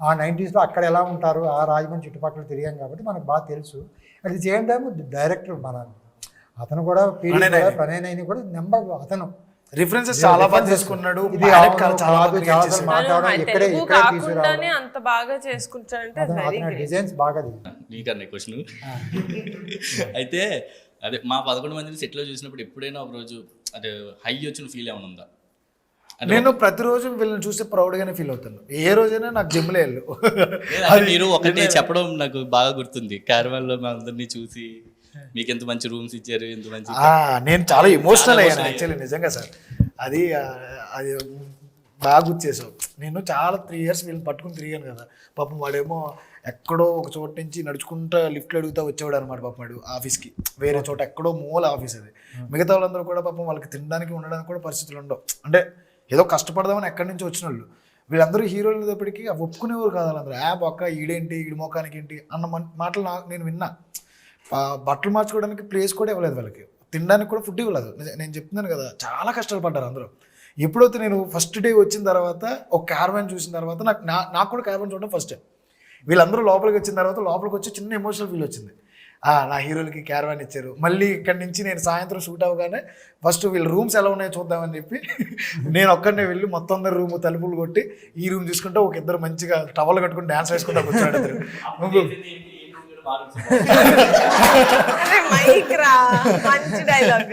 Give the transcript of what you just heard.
ఆ 90s అక్కడ ఎలా ఉంటారు, ఆ రాజమండ్రి చుట్టుపక్కల తిరిగాం కాబట్టి మనకు బాగా తెలుసు. అది సేమ్ టైం డైరెక్టర్ అతను కూడా ప్రణయ్ కూడా నెంబర్ అతను రిఫరెన్సెస్ చాలా బాగా చేసుకున్నాడు. ఇది ఇక్కడే కాకుండానే అంత బాగా చేసుకుంటాడంటే అతని డిజైన్స్ బాగా. నీకన్నా క్వశ్చన్ అయితే అదే మా 11 మందిని సెట్లో చూసినప్పుడు ఎప్పుడైనా ఒక రోజు అదే హై వచ్చిన ఫీల్ ఏమైనా ఉందా? నేను ప్రతిరోజు వీళ్ళని చూస్తే ప్రౌడ్గానే ఫీల్ అవుతాను. ఏ రోజైనా నాకు జిమ్లో వెళ్ళు. మీరు ఒకటి చెప్పడం నాకు బాగా గుర్తుంది, క్యారవాన్లో మా అందరినీ చూసి మీకు ఎంత మంచి రూమ్స్ ఇచ్చారు, ఎంత మంచి. నేను చాలా ఎమోషనల్ అయ్యాను యాక్చువల్లీ, నిజంగా సార్. అది బాగా గుర్తు చేసావు. నేను చాలా 3 years వీళ్ళని పట్టుకుని తిరిగాను కదా. పాపం వాడేమో ఎక్కడో ఒక చోట నుంచి నడుచుకుంటా లిఫ్ట్లు అడుగుతూ వచ్చేవాడు అనమాట. పాపం వాడు ఆఫీస్కి వేరే చోట ఎక్కడో మూల ఆఫీస్ అది. మిగతా వాళ్ళందరూ కూడా పాపం వాళ్ళకి తినడానికి ఉండడానికి కూడా పరిస్థితులు ఉండవు. అంటే ఏదో కష్టపడదామని ఎక్కడి నుంచి వచ్చిన వాళ్ళు. వీళ్ళందరూ హీరోలు అనేటప్పటికీ ఒప్పుకునేవారు కాదు వాళ్ళందరూ. బొక్క ఈడేంటి, ఈడి మోకానికి ఏంటి అన్న మాటలు నేను విన్నా. బట్టలు మార్చుకోవడానికి ప్లేస్ కూడా ఇవ్వలేదు వాళ్ళకి, తినడానికి కూడా ఫుడ్ ఇవ్వలేదు. నేను చెప్తున్నాను కదా, చాలా కష్టాలు పడ్డారు అందరూ. ఎప్పుడైతే నేను ఫస్ట్ డే వచ్చిన తర్వాత ఒక క్యారవాన్ చూసిన తర్వాత నాకు కూడా క్యారవాన్ చూడడం ఫస్ట్ టైం. వీళ్ళందరూ లోపలికి వచ్చిన తర్వాత లోపలికి వచ్చి చిన్న ఎమోషనల్ ఫీల్ వచ్చింది. నా హీరోలకి క్యారవాన్ ఇచ్చారు. మళ్ళీ ఇక్కడి నుంచి నేను సాయంత్రం షూట్ అవ్వగానే ఫస్ట్ వీళ్ళ రూమ్స్ ఎలా ఉన్నాయో చూద్దామని చెప్పి నేను ఒక్కడనే వెళ్ళి మొత్తం అందరు రూమ్ తలుపులు కొట్టి ఈ రూమ్ చూసుకుంటే ఒక ఇద్దరు మంచిగా టవల్ కట్టుకుని డాన్స్ వేసుకుంటా కూర్చోడు. మైక్ రా, మంచి డైలాగ్.